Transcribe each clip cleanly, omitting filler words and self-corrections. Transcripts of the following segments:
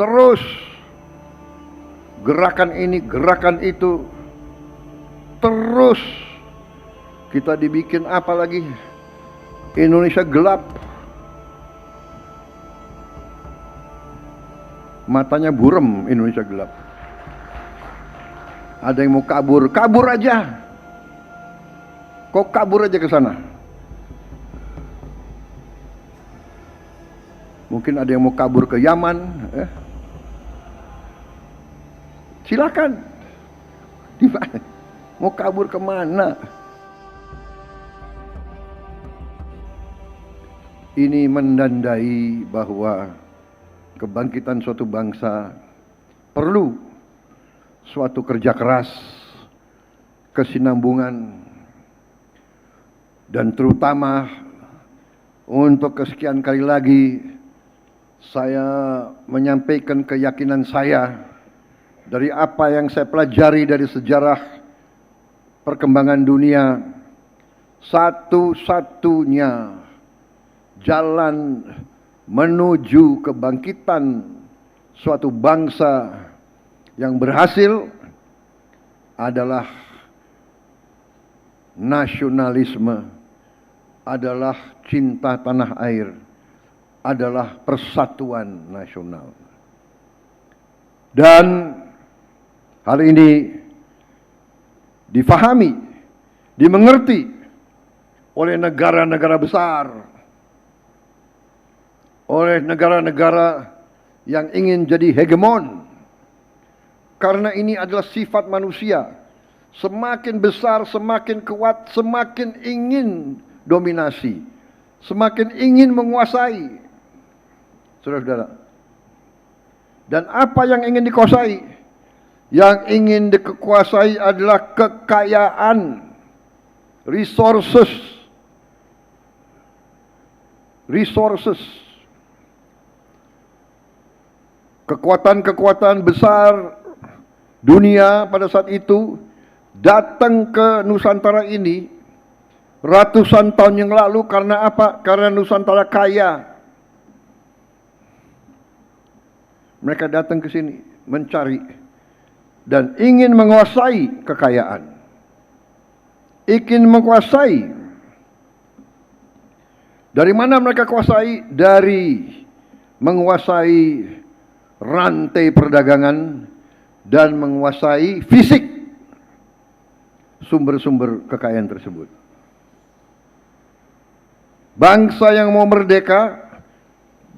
terus gerakan ini, gerakan itu, terus kita dibikin apa lagi? Indonesia gelap, matanya burem. Indonesia gelap. Ada yang mau kabur, kabur aja. Kok kabur aja ke sana? Mungkin ada yang mau kabur ke Yaman, silakan. Mau kabur kemana? Ini menandai bahwa kebangkitan suatu bangsa perlu suatu kerja keras, kesinambungan, dan terutama untuk kesekian kali lagi saya menyampaikan keyakinan saya dari apa yang saya pelajari dari sejarah perkembangan dunia. Satu-satunya jalan menuju kebangkitan suatu bangsa yang berhasil adalah nasionalisme, adalah cinta tanah air, adalah persatuan nasional. Dan hal ini difahami, dimengerti oleh negara-negara besar, oleh negara-negara yang ingin jadi hegemon. Karena ini adalah sifat manusia. Semakin besar, semakin kuat, semakin ingin dominasi, semakin ingin menguasai. Saudara-saudara, dan apa yang ingin dikuasai? Yang ingin dikuasai adalah kekayaan, resources. Kekuatan-kekuatan besar dunia pada saat itu datang ke Nusantara ini ratusan tahun yang lalu. Karena apa? Karena Nusantara kaya. Mereka datang ke sini mencari dan ingin menguasai kekayaan, ingin menguasai. Dari mana mereka kuasai? Dari menguasai rantai perdagangan dan menguasai fisik sumber-sumber kekayaan tersebut. Bangsa yang mau merdeka,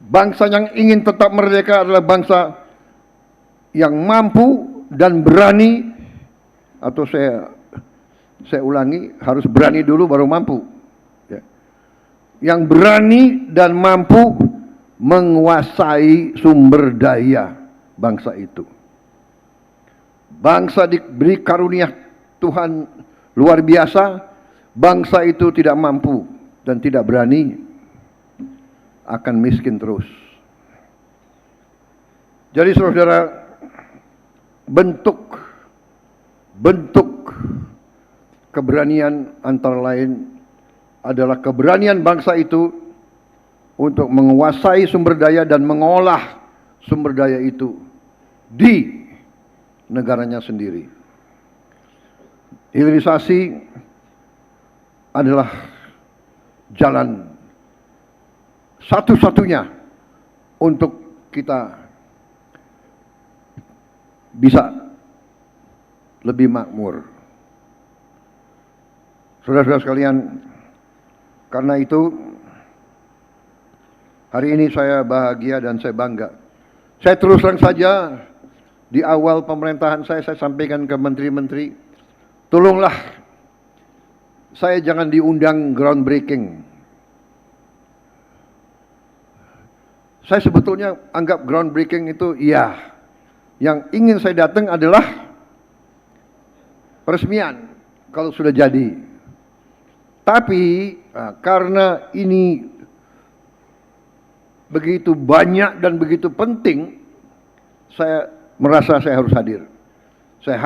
bangsa yang ingin tetap merdeka adalah bangsa yang mampu dan berani, atau saya ulangi, harus berani dulu baru mampu. Ya. Yang berani dan mampu menguasai sumber daya bangsa itu. Bangsa diberi karunia Tuhan luar biasa, bangsa itu tidak mampu dan tidak berani, akan miskin terus. Jadi saudara, bentuk keberanian antara lain adalah keberanian bangsa itu untuk menguasai sumber daya dan mengolah sumber daya itu di negaranya sendiri. Hilirisasi adalah jalan satu-satunya untuk kita bisa lebih makmur. Saudara-saudara sekalian, karena itu hari ini saya bahagia dan saya bangga. Saya terus terang saja, di awal pemerintahan saya sampaikan ke menteri-menteri, tolonglah saya jangan diundang groundbreaking. Saya sebetulnya anggap groundbreaking itu iya. Yang ingin saya datang adalah peresmian kalau sudah jadi. Tapi karena ini begitu banyak dan begitu penting, saya merasa saya harus hadir. Saya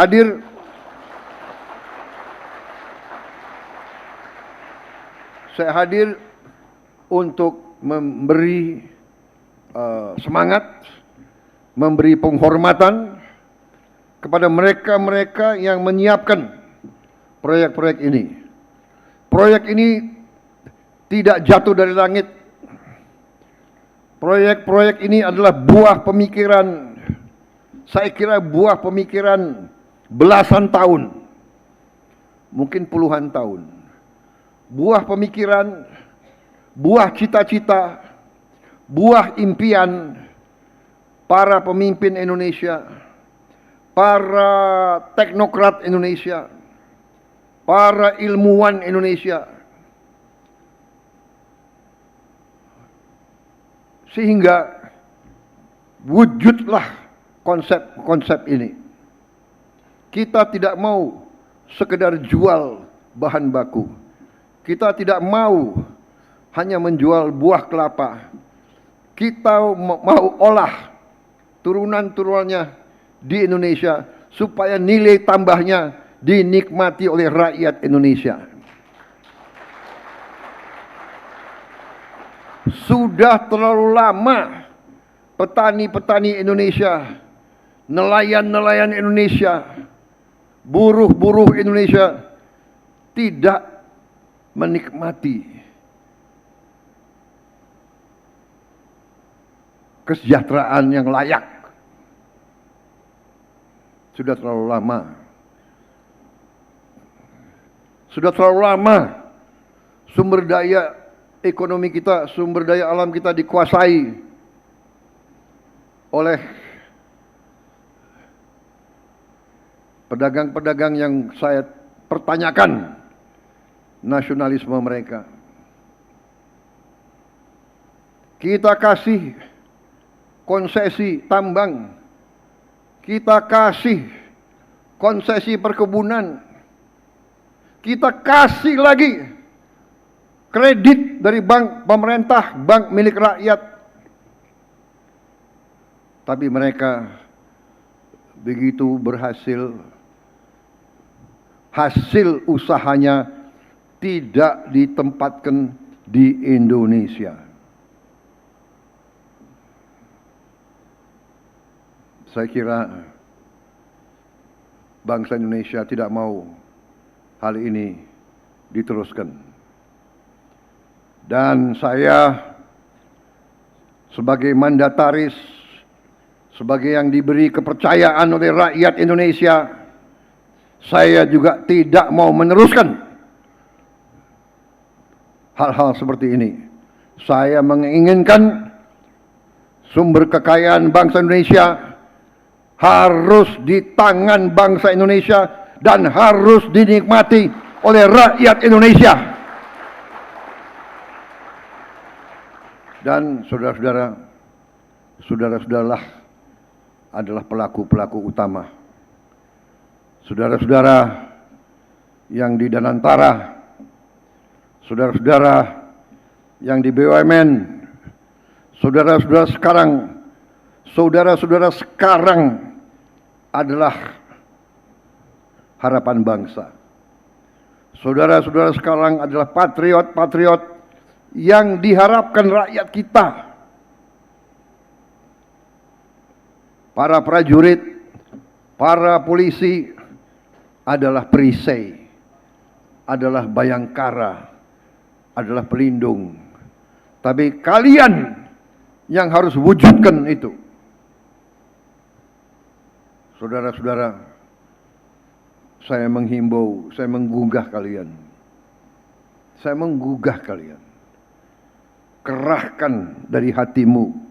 hadir untuk memberi semangat, memberi penghormatan kepada mereka-mereka yang menyiapkan proyek-proyek ini. Proyek ini tidak jatuh dari langit. Proyek-proyek ini adalah buah pemikiran, saya kira buah pemikiran belasan tahun, mungkin puluhan tahun. Buah pemikiran, buah cita-cita, buah impian para pemimpin Indonesia, para teknokrat Indonesia, para ilmuwan Indonesia, sehingga wujudlah konsep-konsep ini. Kita tidak mau sekedar jual bahan baku. Kita tidak mau hanya menjual buah kelapa. Kita mau olah turunan-turunannya di Indonesia supaya nilai tambahnya dinikmati oleh rakyat Indonesia. Sudah terlalu lama petani-petani Indonesia, nelayan-nelayan Indonesia, buruh-buruh Indonesia tidak menikmati kesejahteraan yang layak. Sudah terlalu lama. Sudah terlalu lama sumber daya ekonomi kita, sumber daya alam kita dikuasai oleh pedagang-pedagang yang saya pertanyakan nasionalisme mereka. Kita kasih konsesi tambang, kita kasih konsesi perkebunan, kita kasih lagi kredit dari bank pemerintah, bank milik rakyat. Tapi mereka begitu berhasil, hasil usahanya tidak ditempatkan di Indonesia. Saya kira bangsa Indonesia tidak mau hal ini diteruskan. Dan saya sebagai mandataris, sebagai yang diberi kepercayaan oleh rakyat Indonesia, saya juga tidak mau meneruskan hal-hal seperti ini. Saya menginginkan sumber kekayaan bangsa Indonesia harus di tangan bangsa Indonesia dan harus dinikmati oleh rakyat Indonesia. Dan saudara-saudara, saudara-saudaralah adalah pelaku-pelaku utama. Saudara-saudara yang di Danantara, saudara-saudara yang di BUMN, saudara-saudara sekarang adalah harapan bangsa. Saudara-saudara sekarang adalah patriot-patriot yang diharapkan rakyat kita. Para prajurit, para polisi adalah perisai, adalah bayangkara, adalah pelindung. Tapi kalian yang harus wujudkan itu. Saudara-saudara, saya menghimbau, saya menggugah kalian. Saya menggugah kalian. Kerahkan dari hatimu.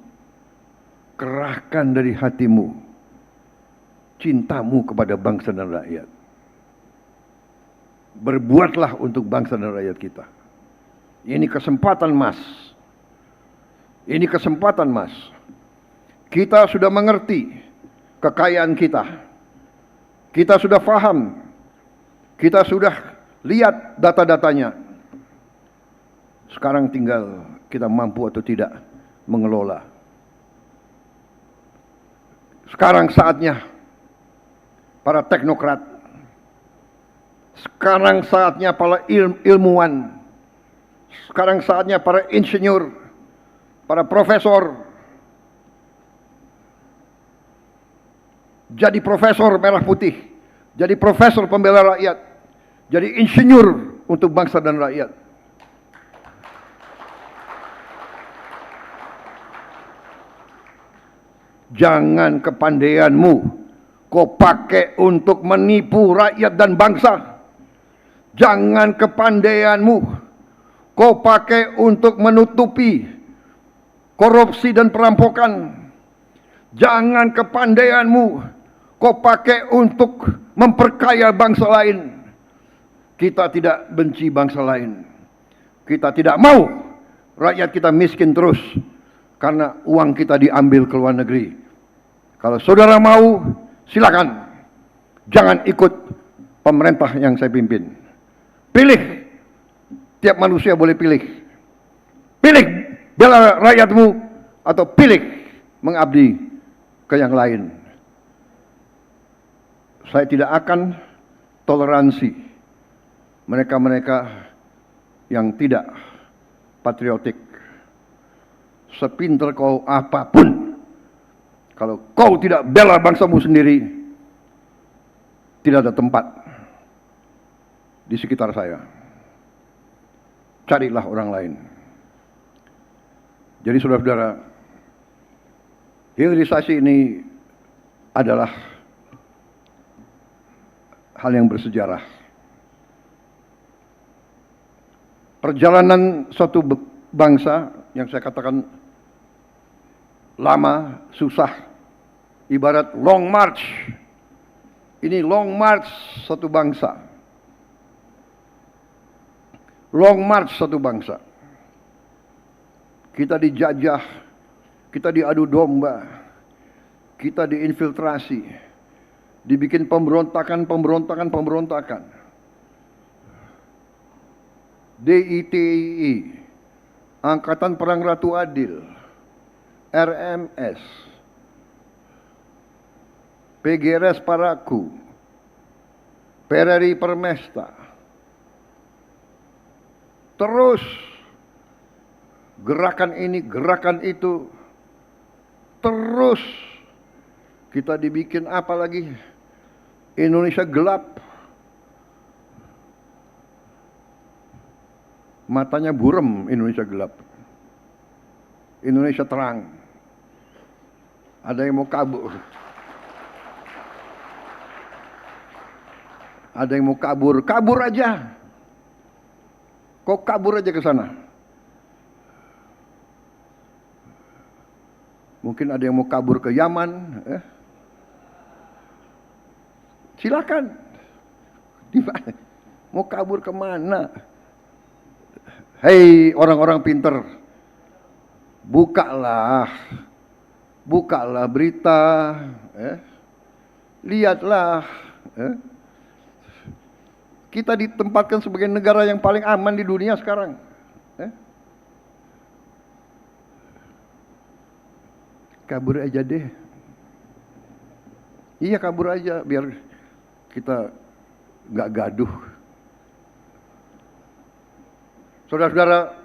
Kerahkan dari hatimu cintamu kepada bangsa dan rakyat. Berbuatlah untuk bangsa dan rakyat kita. Ini kesempatan emas. Ini kesempatan emas. Kita sudah mengerti kekayaan kita. Kita sudah paham. Kita sudah lihat data-datanya. Sekarang tinggal kita mampu atau tidak mengelola. Sekarang saatnya para teknokrat. Sekarang saatnya para ilmuwan. Sekarang saatnya para insinyur, para profesor jadi profesor merah putih, jadi profesor pembela rakyat, jadi insinyur untuk bangsa dan rakyat. Jangan kepandaianmu kau pakai untuk menipu rakyat dan bangsa. Jangan kepandaianmu kau pakai untuk menutupi korupsi dan perampokan. Jangan kepandaianmu kau pakai untuk memperkaya bangsa lain. Kita tidak benci bangsa lain. Kita tidak mau rakyat kita miskin terus karena uang kita diambil ke luar negeri. Kalau saudara mau, silakan. Jangan ikut pemerintah yang saya pimpin. Pilih. Tiap manusia boleh pilih. Pilih bela rakyatmu atau pilih mengabdi ke yang lain. Saya tidak akan toleransi mereka-mereka yang tidak patriotik. Sepinter kau apapun, kalau kau tidak bela bangsamu sendiri, tidak ada tempat di sekitar saya. Carilah orang lain. Jadi saudara-saudara, hilirisasi ini adalah hal yang bersejarah. Perjalanan suatu bangsa yang saya katakan lama, susah, ibarat long march. Ini long march satu bangsa. Long march satu bangsa. Kita dijajah, kita diadu domba, kita diinfiltrasi, dibikin pemberontakan. DITI, Angkatan Perang Ratu Adil, RMS, PGRS Paraku, PRRI Permesta, terus gerakan ini, gerakan itu, terus kita dibikin apa lagi? Indonesia gelap, matanya buram. Indonesia gelap, Indonesia terang. Ada yang mau kabur, ada yang mau kabur, kabur aja. Kok kabur aja ke sana. Mungkin ada yang mau kabur ke Yaman, silakan. Mau kabur kemana? Hei orang-orang pinter, bukalah berita, lihatlah. Kita ditempatkan sebagai negara yang paling aman di dunia sekarang. Kabur aja deh. Iya, kabur aja biar kita nggak gaduh. Saudara-saudara,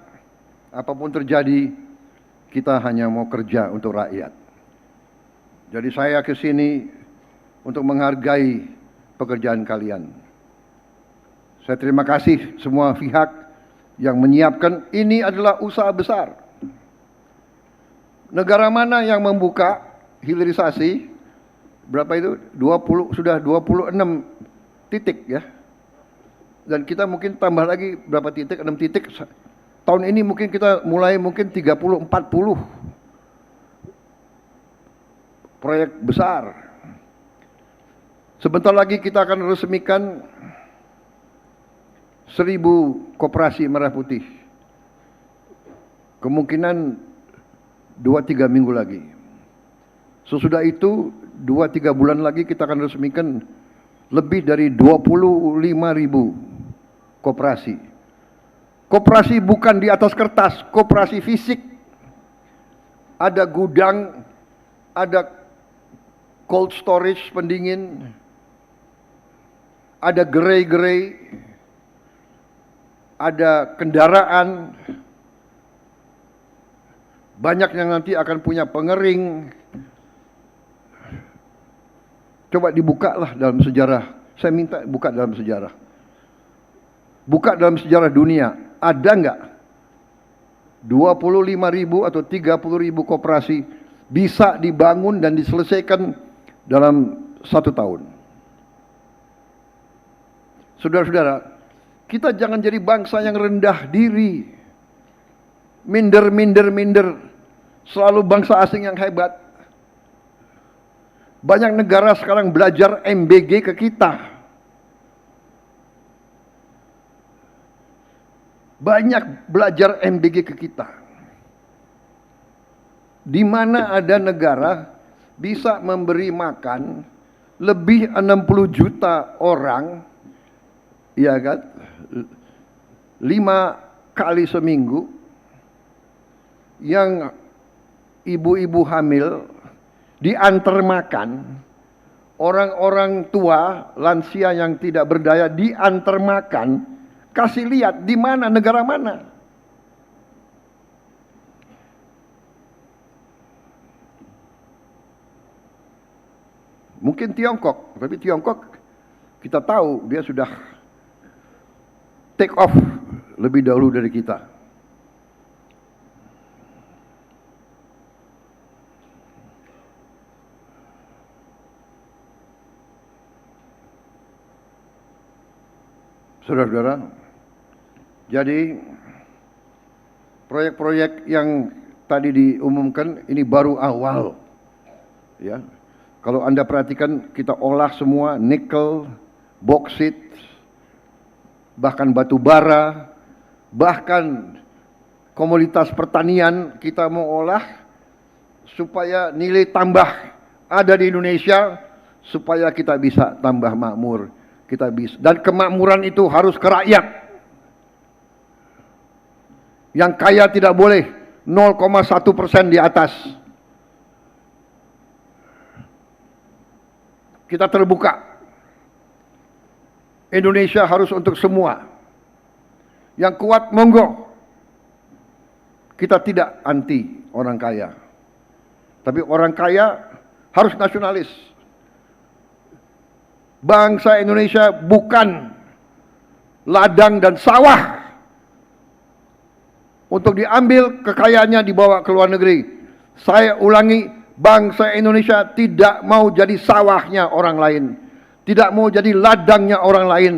apapun terjadi, kita hanya mau kerja untuk rakyat. Jadi saya ke sini untuk menghargai pekerjaan kalian. Saya terima kasih semua pihak yang menyiapkan. Ini adalah usaha besar. Negara mana yang membuka hilirisasi? Berapa itu? 20, sudah 26 titik ya. Dan kita mungkin tambah lagi berapa titik? 6 titik. Tahun ini mungkin kita mulai mungkin 30-40 proyek besar. Sebentar lagi kita akan resmikan 1000 koperasi merah putih. Kemungkinan 2-3 minggu lagi. Sesudah itu 2-3 bulan lagi kita akan resmikan lebih dari 25.000 koperasi. Koperasi bukan di atas kertas, koperasi fisik. Ada gudang, ada cold storage pendingin, ada gerai-gerai, ada kendaraan, banyak yang nanti akan punya pengering, Coba dibukalah dalam sejarah. Saya minta buka dalam sejarah. Buka dalam sejarah dunia. Ada nggak 25.000 atau 30.000 koperasi bisa dibangun dan diselesaikan dalam 1 tahun? Saudara-saudara, kita jangan jadi bangsa yang rendah diri. Minder. Selalu bangsa asing yang hebat. Banyak negara sekarang belajar MBG ke kita. Banyak belajar MBG ke kita. Di mana ada negara bisa memberi makan lebih 60 juta orang, ya kan? 5 kali seminggu, yang ibu-ibu hamil diantar makan, orang-orang tua, lansia yang tidak berdaya diantar makan. Kasih lihat di mana, negara mana. Mungkin Tiongkok, tapi Tiongkok kita tahu dia sudah take off lebih dahulu dari kita. Saudara-saudara, jadi proyek-proyek yang tadi diumumkan ini baru awal. Ya. Kalau Anda perhatikan, kita olah semua nikel, boksit, bahkan batu bara, bahkan komoditas pertanian kita mau olah supaya nilai tambah ada di Indonesia, supaya kita bisa tambah makmur. Kita bisa, dan kemakmuran itu harus ke rakyat. Yang kaya tidak boleh 0,1% di atas. Kita terbuka. Indonesia harus untuk semua. Yang kuat monggo. Kita tidak anti orang kaya. Tapi orang kaya harus nasionalis. Bangsa Indonesia bukan ladang dan sawah untuk diambil kekayaannya dibawa ke luar negeri. Saya ulangi, bangsa Indonesia tidak mau jadi sawahnya orang lain, tidak mau jadi ladangnya orang lain.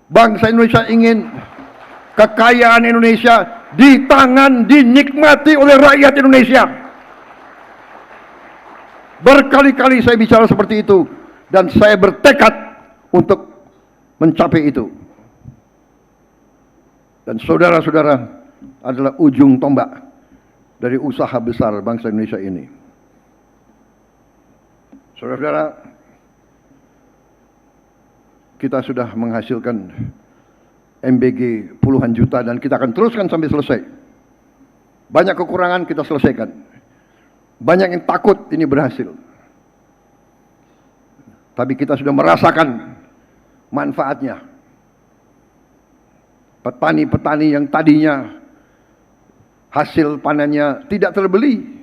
Bangsa Indonesia ingin kekayaan Indonesia di tangan, dinikmati oleh rakyat Indonesia. Berkali-kali saya bicara seperti itu. Dan saya bertekad untuk mencapai itu. Dan saudara-saudara adalah ujung tombak dari usaha besar bangsa Indonesia ini. Saudara-saudara, kita sudah menghasilkan MBG puluhan juta dan kita akan teruskan sampai selesai. Banyak kekurangan kita selesaikan. Banyak yang takut ini berhasil. Tapi kita sudah merasakan manfaatnya. Petani-petani yang tadinya hasil panennya tidak terbeli.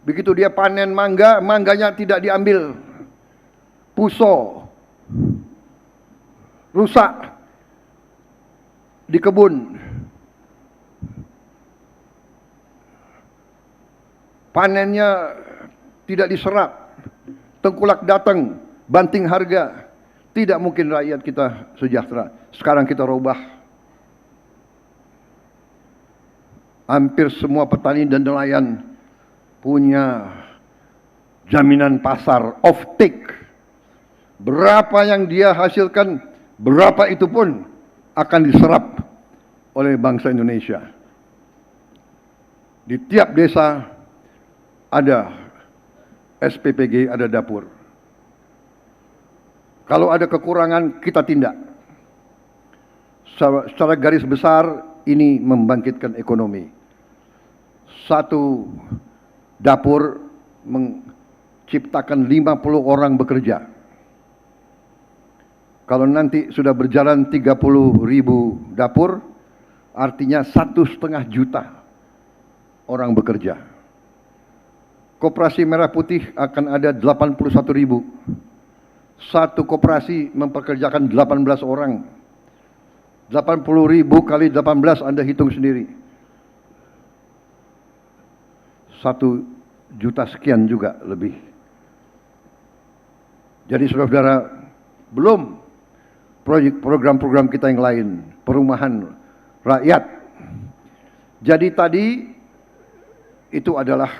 Begitu dia panen mangga, mangganya tidak diambil. Puso, rusak di kebun. Panennya tidak diserap. Tengkulak datang, banting harga. Tidak mungkin rakyat kita sejahtera. Sekarang kita rubah. Hampir semua petani dan nelayan punya jaminan pasar, off-take. Berapa yang dia hasilkan, berapa itu pun akan diserap oleh bangsa Indonesia. Di tiap desa ada SPPG, ada dapur. Kalau ada kekurangan, kita tindak. Secara garis besar, ini membangkitkan ekonomi. Satu dapur menciptakan 50 orang bekerja. Kalau nanti sudah berjalan 30.000 dapur, artinya 1,5 juta orang bekerja. Koperasi Merah Putih akan ada 81.000. Satu koperasi mempekerjakan 18 orang. 80.000 kali 18 Anda hitung sendiri. 1 juta sekian juga lebih. Jadi saudara-saudara, belum program-program kita yang lain, perumahan rakyat. Jadi tadi itu adalah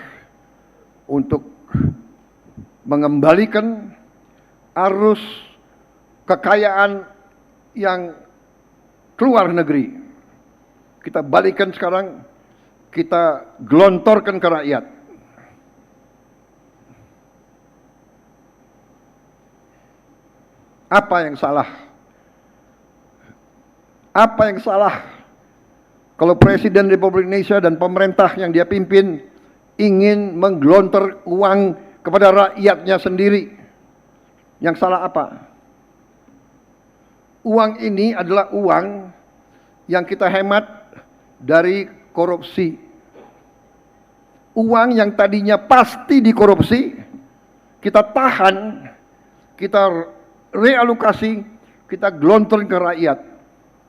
untuk mengembalikan arus kekayaan yang keluar negeri. Kita balikan sekarang, kita gelontorkan ke rakyat. Apa yang salah? Apa yang salah kalau Presiden Republik Indonesia dan pemerintah yang dia pimpin ingin menggelontor uang kepada rakyatnya sendiri? Yang salah apa? Uang ini adalah uang yang kita hemat dari korupsi. Uang yang tadinya pasti dikorupsi, kita tahan, kita realokasi, kita gelontor ke rakyat.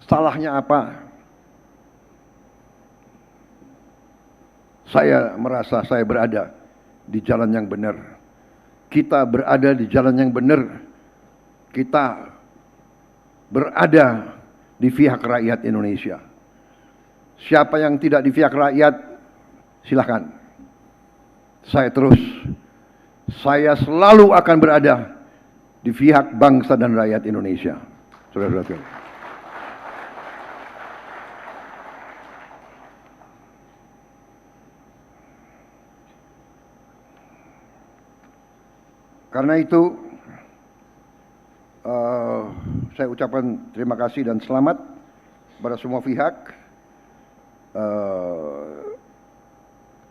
Salahnya apa? Saya merasa saya berada di jalan yang benar. Kita berada di jalan yang benar. Kita berada di pihak rakyat Indonesia. Siapa yang tidak di pihak rakyat, silakan. Saya selalu akan berada di pihak bangsa dan rakyat Indonesia. Saudara-saudara. Karena itu, saya ucapkan terima kasih dan selamat kepada semua pihak.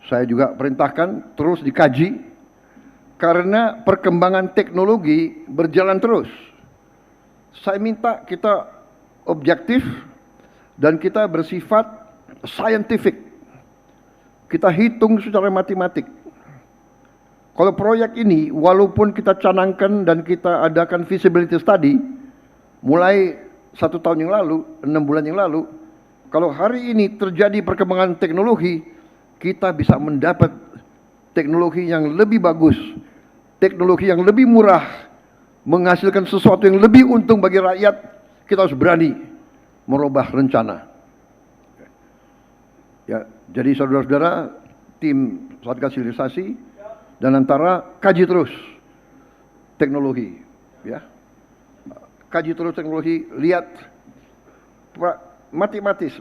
Saya juga perintahkan terus dikaji, karena perkembangan teknologi berjalan terus. Saya minta kita objektif dan kita bersifat scientific. Kita hitung secara matematik. Kalau proyek ini, walaupun kita canangkan dan kita adakan feasibility study, mulai 1 tahun yang lalu, 6 bulan yang lalu, kalau hari ini terjadi perkembangan teknologi, kita bisa mendapat teknologi yang lebih bagus, teknologi yang lebih murah, menghasilkan sesuatu yang lebih untung bagi rakyat. Kita harus berani merubah rencana. Ya, jadi saudara-saudara, tim Satgas Hilirisasi dan antara kaji terus teknologi, ya, kaji terus teknologi, lihat matematis,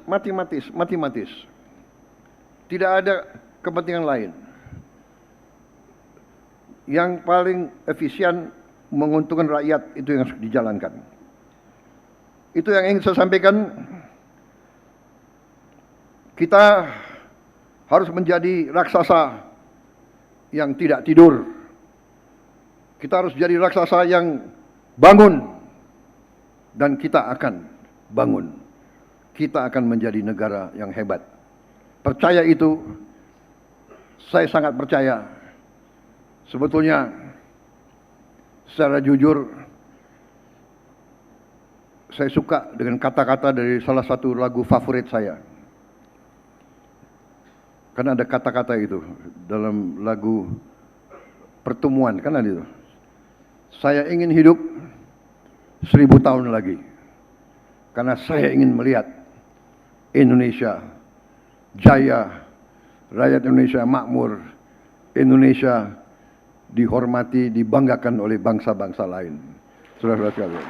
tidak ada kepentingan lain. Yang paling efisien menguntungkan rakyat itu yang harus dijalankan. Itu yang ingin saya sampaikan. Kita harus menjadi raksasa yang tidak tidur. Kita harus jadi raksasa yang bangun. Dan kita akan bangun. Kita akan menjadi negara yang hebat. Percaya itu, saya sangat percaya. Sebetulnya, secara jujur, saya suka dengan kata-kata dari salah satu lagu favorit saya. Karena ada kata-kata itu dalam lagu Pertemuan, kan ada itu. Saya ingin hidup 1000 tahun lagi. Karena saya ingin melihat Indonesia jaya, rakyat Indonesia makmur, Indonesia dihormati, dibanggakan oleh bangsa-bangsa lain. Saudara-saudara sekalian.